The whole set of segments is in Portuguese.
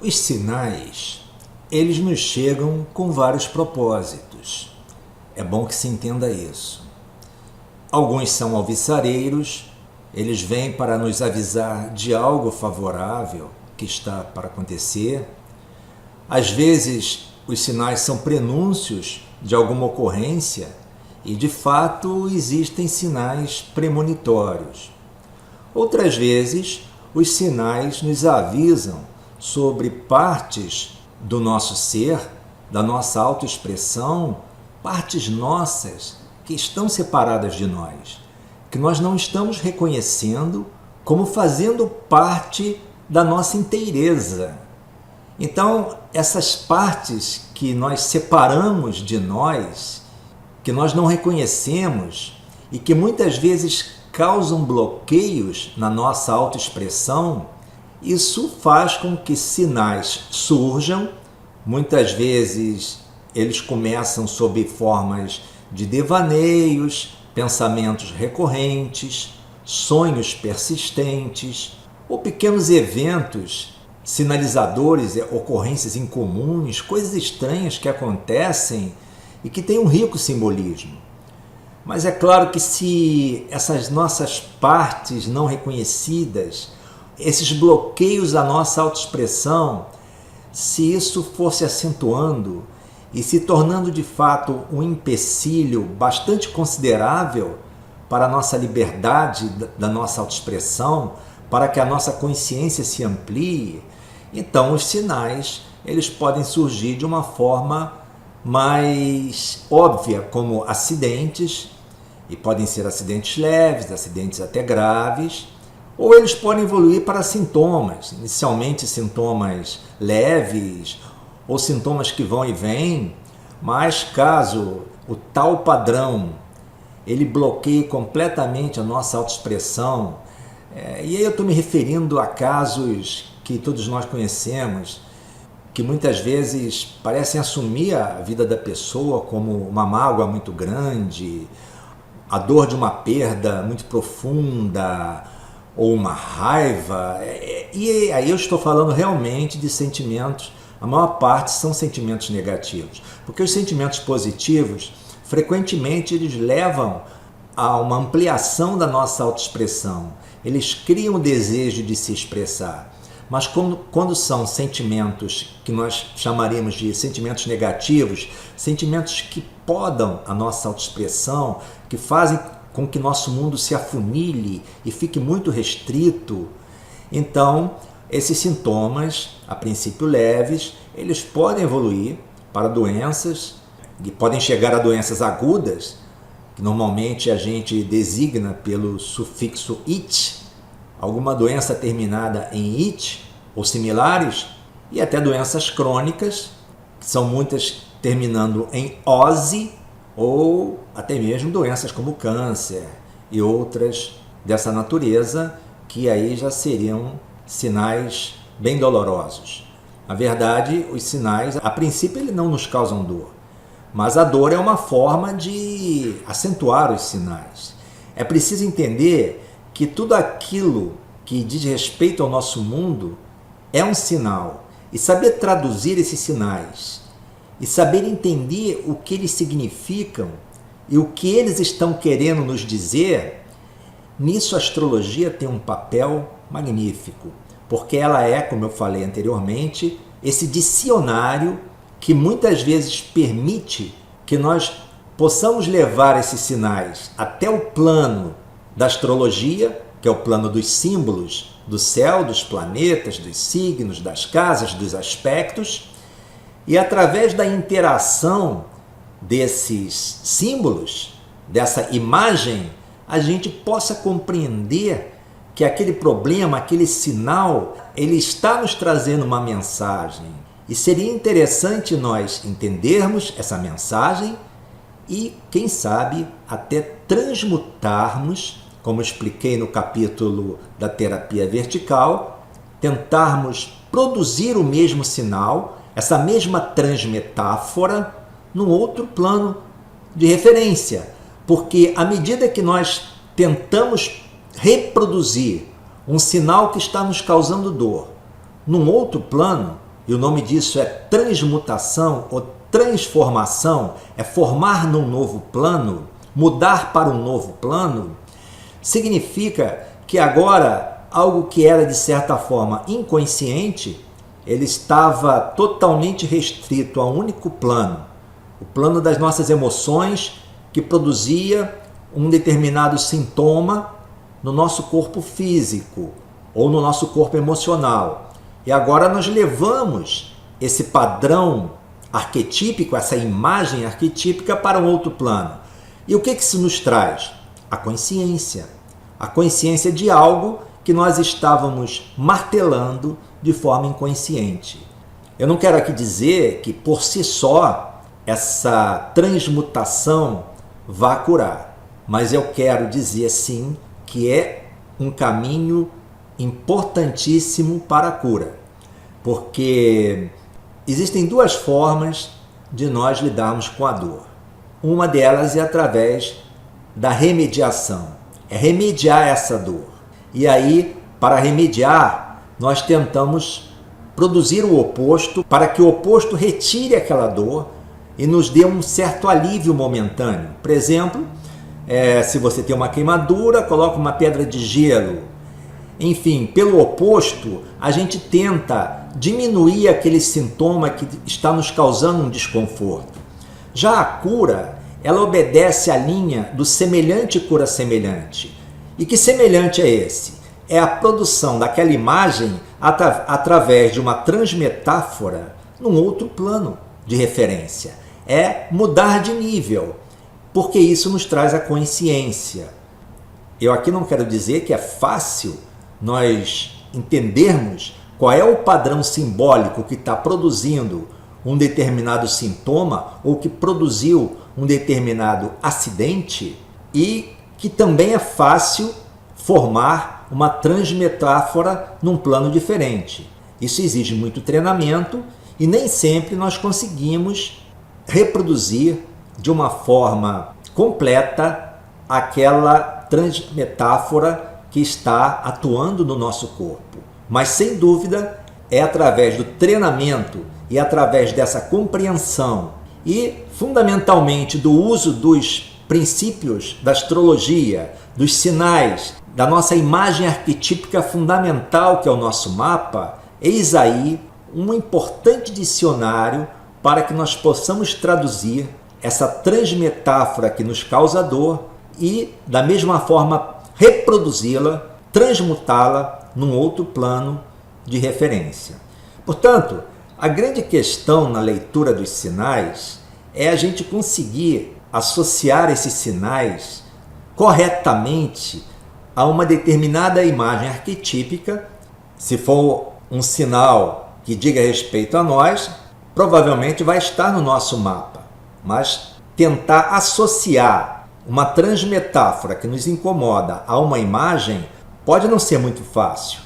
Os sinais, eles nos chegam com vários propósitos. É bom que se entenda isso. Alguns são alvissareiros, eles vêm para nos avisar de algo favorável que está para acontecer. Às vezes, os sinais são prenúncios de alguma ocorrência e, de fato, existem sinais premonitórios. Outras vezes, os sinais nos avisam sobre partes do nosso ser, da nossa autoexpressão, partes nossas que estão separadas de nós, que nós não estamos reconhecendo como fazendo parte da nossa inteireza. Então, essas partes que nós separamos de nós, que nós não reconhecemos e que muitas vezes causam bloqueios na nossa autoexpressão, isso faz com que sinais surjam. Muitas vezes eles começam sob formas de devaneios, pensamentos recorrentes, sonhos persistentes ou pequenos eventos sinalizadores, ocorrências incomuns, coisas estranhas que acontecem e que têm um rico simbolismo. Mas é claro que se essas nossas partes não reconhecidas, esses bloqueios à nossa autoexpressão, se isso for se acentuando e se tornando de fato um empecilho bastante considerável para a nossa liberdade da nossa autoexpressão, para que a nossa consciência se amplie, então os sinais eles podem surgir de uma forma mais óbvia, como acidentes, e podem ser acidentes leves, acidentes até graves, ou eles podem evoluir para sintomas, inicialmente sintomas leves ou sintomas que vão e vêm, mas caso o tal padrão ele bloqueie completamente a nossa autoexpressão, e aí eu estou me referindo a casos que todos nós conhecemos, que muitas vezes parecem assumir a vida da pessoa como uma mágoa muito grande, a dor de uma perda muito profunda, ou uma raiva, e aí eu estou falando realmente de sentimentos, a maior parte são sentimentos negativos, porque os sentimentos positivos, frequentemente eles levam a uma ampliação da nossa autoexpressão, eles criam o desejo de se expressar, mas quando são sentimentos que nós chamaríamos de sentimentos negativos, sentimentos que podam a nossa autoexpressão, que fazem com que nosso mundo se afunile e fique muito restrito, então esses sintomas, a princípio leves, eles podem evoluir para doenças, e podem chegar a doenças agudas, que normalmente a gente designa pelo sufixo "it", alguma doença terminada em "it" ou similares, e até doenças crônicas, que são muitas terminando em "ose", ou até mesmo doenças como câncer e outras dessa natureza, que aí já seriam sinais bem dolorosos. Na verdade, os sinais, a princípio, eles não nos causam dor, mas a dor é uma forma de acentuar os sinais. É preciso entender que tudo aquilo que diz respeito ao nosso mundo é um sinal, e saber traduzir esses sinais e saber entender o que eles significam e o que eles estão querendo nos dizer, nisso a astrologia tem um papel magnífico, porque ela é, como eu falei anteriormente, esse dicionário que muitas vezes permite que nós possamos levar esses sinais até o plano da astrologia, que é o plano dos símbolos do céu, dos planetas, dos signos, das casas, dos aspectos, e através da interação desses símbolos, dessa imagem, a gente possa compreender que aquele problema, aquele sinal, ele está nos trazendo uma mensagem. E seria interessante nós entendermos essa mensagem e, quem sabe, até transmutarmos, como expliquei no capítulo da terapia vertical, tentarmos produzir o mesmo sinal, essa mesma transmetáfora, num outro plano de referência. Porque à medida que nós tentamos reproduzir um sinal que está nos causando dor num outro plano, e o nome disso é transmutação ou transformação, é formar num novo plano, mudar para um novo plano, significa que agora algo que era de certa forma inconsciente, ele estava totalmente restrito a um único plano, o plano das nossas emoções, que produzia um determinado sintoma no nosso corpo físico ou no nosso corpo emocional. E agora nós levamos esse padrão arquetípico, essa imagem arquetípica para um outro plano. E o que isso nos traz? A consciência. A consciência de algo que nós estávamos martelando de forma inconsciente. Eu não quero aqui dizer que por si só essa transmutação vá curar, mas eu quero dizer sim que é um caminho importantíssimo para a cura, porque existem duas formas de nós lidarmos com a dor. Uma delas é através da remediação, é remediar essa dor. E aí, para remediar, nós tentamos produzir o oposto para que o oposto retire aquela dor e nos dê um certo alívio momentâneo. Por exemplo, se você tem uma queimadura, coloca uma pedra de gelo. Enfim, pelo oposto, a gente tenta diminuir aquele sintoma que está nos causando um desconforto. Já a cura, ela obedece à linha do semelhante cura semelhante. E que semelhante é esse? É a produção daquela imagem através de uma transmetáfora num outro plano de referência. É mudar de nível, porque isso nos traz a consciência. Eu aqui não quero dizer que é fácil nós entendermos qual é o padrão simbólico que está produzindo um determinado sintoma ou que produziu um determinado acidente, e que também é fácil formar uma transmetáfora num plano diferente. Isso exige muito treinamento e nem sempre nós conseguimos reproduzir de uma forma completa aquela transmetáfora que está atuando no nosso corpo. Mas, sem dúvida, é através do treinamento e através dessa compreensão e, fundamentalmente, do uso dos princípios da astrologia, dos sinais, da nossa imagem arquetípica fundamental, que é o nosso mapa, eis aí um importante dicionário para que nós possamos traduzir essa transmetáfora que nos causa dor e, da mesma forma, reproduzi-la, transmutá-la num outro plano de referência. Portanto, a grande questão na leitura dos sinais é a gente conseguir associar esses sinais corretamente a uma determinada imagem arquetípica. Se for um sinal que diga respeito a nós, provavelmente vai estar no nosso mapa, mas tentar associar uma transmetáfora que nos incomoda a uma imagem pode não ser muito fácil,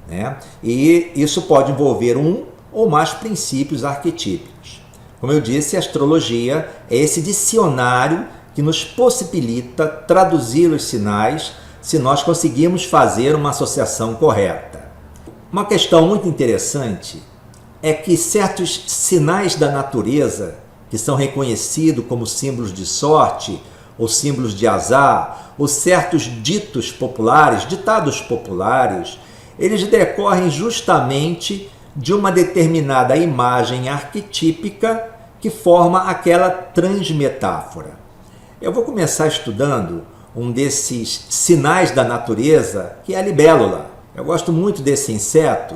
né? E isso pode envolver um ou mais princípios arquetípicos. Como eu disse, a astrologia é esse dicionário que nos possibilita traduzir os sinais se nós conseguirmos fazer uma associação correta. Uma questão muito interessante é que certos sinais da natureza, que são reconhecidos como símbolos de sorte ou símbolos de azar, ou certos ditados populares, eles decorrem justamente de uma determinada imagem arquetípica que forma aquela transmetáfora. Eu vou começar estudando um desses sinais da natureza, que é a libélula. Eu gosto muito desse inseto,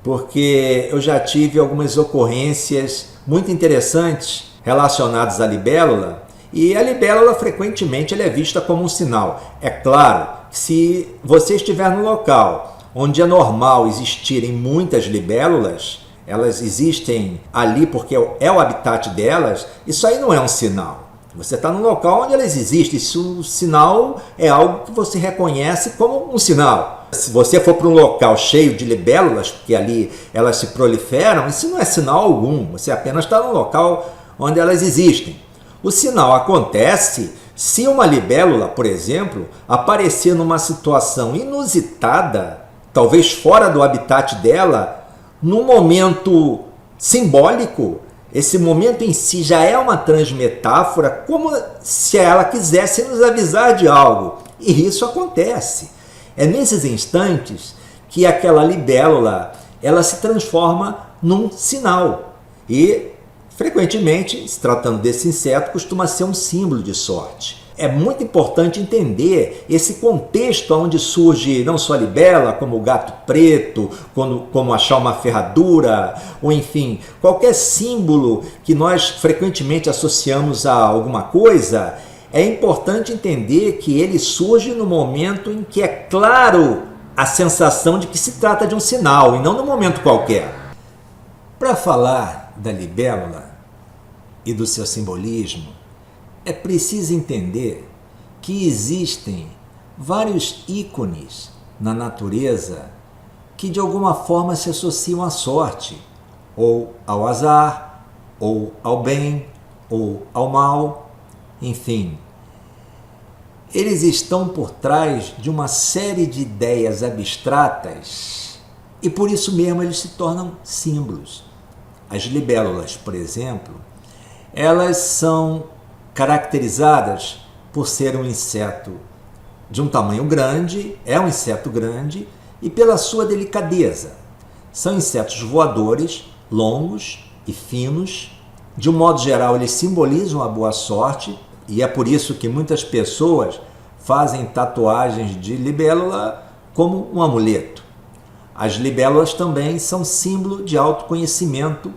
porque eu já tive algumas ocorrências muito interessantes relacionadas à libélula, e a libélula frequentemente ela é vista como um sinal. É claro que se você estiver no local onde é normal existirem muitas libélulas, elas existem ali porque é o habitat delas, isso aí não é um sinal. Você está num local onde elas existem, isso, o sinal é algo que você reconhece como um sinal. Se você for para um local cheio de libélulas, porque ali elas se proliferam, isso não é sinal algum, você apenas está num local onde elas existem. O sinal acontece se uma libélula, por exemplo, aparecer numa situação inusitada, talvez fora do habitat dela, num momento simbólico, esse momento em si já é uma transmetáfora, como se ela quisesse nos avisar de algo. E isso acontece. É nesses instantes que aquela libélula ela se transforma num sinal. E, frequentemente, se tratando desse inseto, costuma ser um símbolo de sorte. É muito importante entender esse contexto onde surge não só a libélula, como o gato preto, como achar uma ferradura, ou enfim, qualquer símbolo que nós frequentemente associamos a alguma coisa. É importante entender que ele surge no momento em que é claro a sensação de que se trata de um sinal, e não num momento qualquer. Para falar da libélula e do seu simbolismo, é preciso entender que existem vários ícones na natureza que de alguma forma se associam à sorte, ou ao azar, ou ao bem, ou ao mal, enfim. Eles estão por trás de uma série de ideias abstratas e por isso mesmo eles se tornam símbolos. As libélulas, por exemplo, elas são caracterizadas por ser um inseto de um tamanho grande, é um inseto grande, e pela sua delicadeza. São insetos voadores, longos e finos. De um modo geral, eles simbolizam a boa sorte, e é por isso que muitas pessoas fazem tatuagens de libélula como um amuleto. As libélulas também são símbolo de autoconhecimento,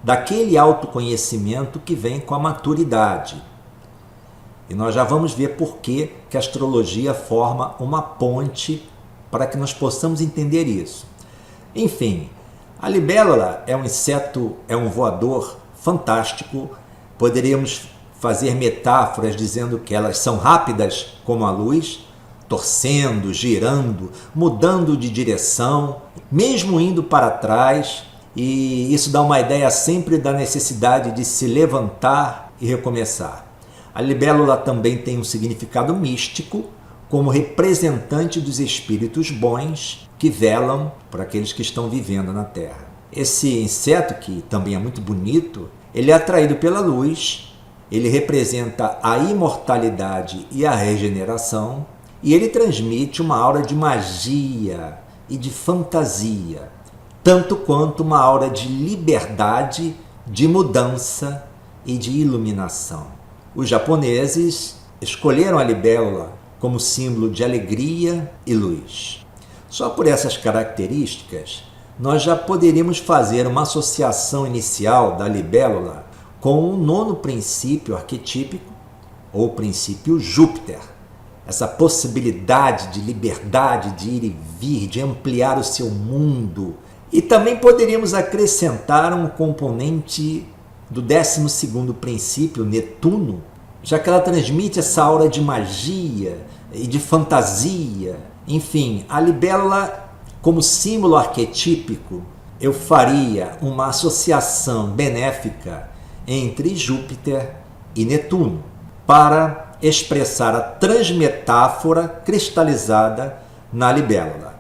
daquele autoconhecimento que vem com a maturidade. E nós já vamos ver por que a astrologia forma uma ponte para que nós possamos entender isso. Enfim, a libélula é um inseto, é um voador fantástico. Poderíamos fazer metáforas dizendo que elas são rápidas como a luz, torcendo, girando, mudando de direção, mesmo indo para trás. E isso dá uma ideia sempre da necessidade de se levantar e recomeçar. A libélula também tem um significado místico, como representante dos espíritos bons que velam por aqueles que estão vivendo na Terra. Esse inseto, que também é muito bonito, ele é atraído pela luz, ele representa a imortalidade e a regeneração, e ele transmite uma aura de magia e de fantasia, tanto quanto uma aura de liberdade, de mudança e de iluminação. Os japoneses escolheram a libélula como símbolo de alegria e luz. Só por essas características, nós já poderíamos fazer uma associação inicial da libélula com o nono princípio arquetípico, ou princípio Júpiter. Essa possibilidade de liberdade, de ir e vir, de ampliar o seu mundo. E também poderíamos acrescentar um componente do 12º princípio, Netuno, já que ela transmite essa aura de magia e de fantasia. Enfim, a libélula, como símbolo arquetípico, eu faria uma associação benéfica entre Júpiter e Netuno para expressar a transmetáfora cristalizada na libélula.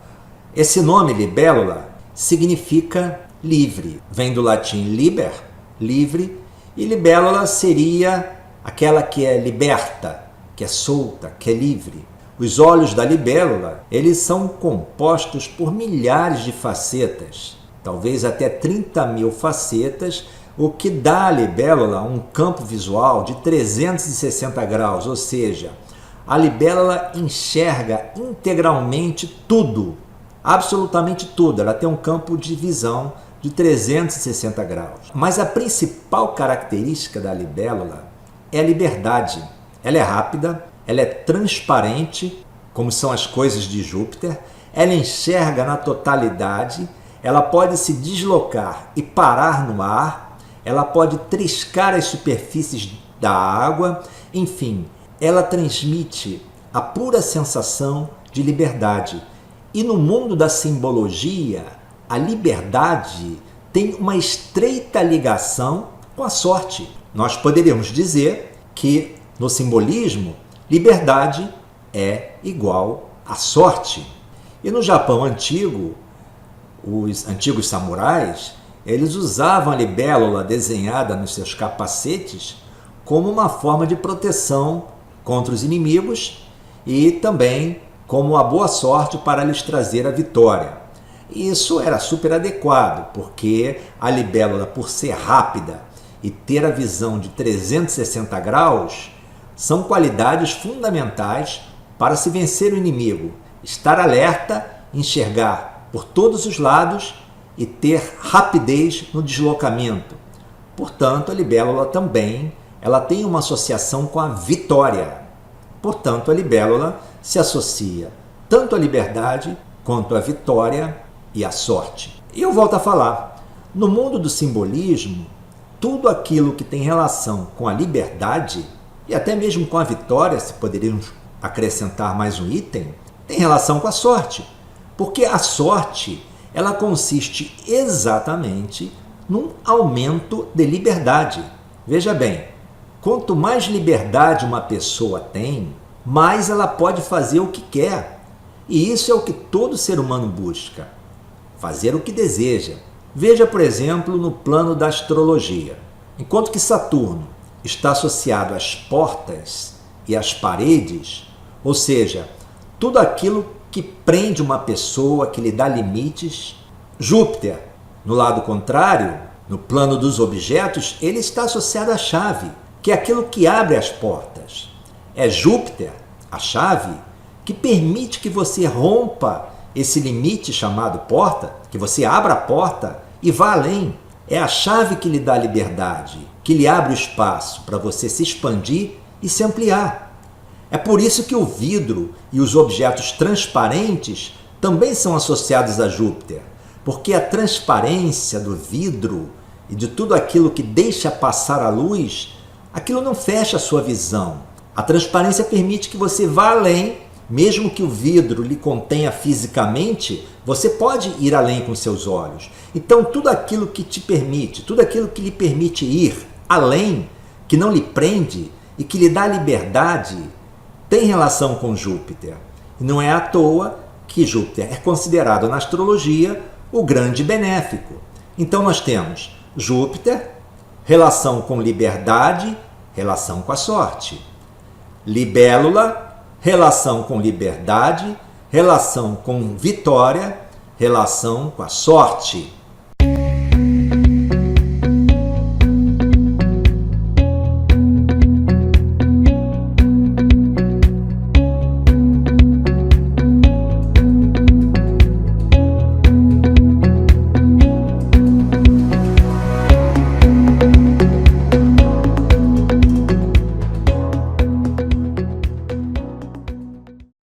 Esse nome libélula significa livre, vem do latim liber, livre, e libélula seria aquela que é liberta, que é solta, que é livre. Os olhos da libélula, eles são compostos por milhares de facetas, talvez até 30.000 facetas, o que dá à libélula um campo visual de 360 graus, ou seja, a libélula enxerga integralmente tudo, absolutamente tudo. Ela tem um campo de visão de 360 graus. Mas a principal característica da libélula é a liberdade. Ela é rápida, ela é transparente, como são as coisas de Júpiter, ela enxerga na totalidade, ela pode se deslocar e parar no ar, ela pode triscar as superfícies da água, enfim, ela transmite a pura sensação de liberdade. E no mundo da simbologia, a liberdade tem uma estreita ligação com a sorte. Nós poderíamos dizer que, no simbolismo, liberdade é igual a sorte. E no Japão antigo, os antigos samurais, eles usavam a libélula desenhada nos seus capacetes como uma forma de proteção contra os inimigos e também como a boa sorte para lhes trazer a vitória. Isso era super adequado, porque a libélula, por ser rápida e ter a visão de 360 graus, são qualidades fundamentais para se vencer o inimigo, estar alerta, enxergar por todos os lados e ter rapidez no deslocamento. Portanto, a libélula também ela tem uma associação com a vitória. Portanto, a libélula se associa tanto à liberdade quanto à vitória e à sorte. E eu volto a falar, no mundo do simbolismo, tudo aquilo que tem relação com a liberdade e até mesmo com a vitória, se poderíamos acrescentar mais um item, tem relação com a sorte. Porque a sorte, ela consiste exatamente num aumento de liberdade. Veja bem, quanto mais liberdade uma pessoa tem, mais ela pode fazer o que quer. E isso é o que todo ser humano busca, fazer o que deseja. Veja, por exemplo, no plano da astrologia. Enquanto que Saturno está associado às portas e às paredes, ou seja, tudo aquilo que prende uma pessoa, que lhe dá limites, Júpiter, no lado contrário, no plano dos objetos, ele está associado à chave, que é aquilo que abre as portas. É Júpiter, a chave, que permite que você rompa esse limite chamado porta, que você abra a porta e vá além. É a chave que lhe dá liberdade, que lhe abre o espaço para você se expandir e se ampliar. É por isso que o vidro e os objetos transparentes também são associados a Júpiter, porque a transparência do vidro e de tudo aquilo que deixa passar a luz, aquilo não fecha a sua visão. A transparência permite que você vá além, mesmo que o vidro lhe contenha fisicamente, você pode ir além com seus olhos. Então, tudo aquilo que te permite, tudo aquilo que lhe permite ir além, que não lhe prende e que lhe dá liberdade, tem relação com Júpiter. E não é à toa que Júpiter é considerado na astrologia o grande benéfico. Então, nós temos Júpiter, relação com liberdade, relação com a sorte. Libélula, relação com liberdade, relação com vitória, relação com a sorte.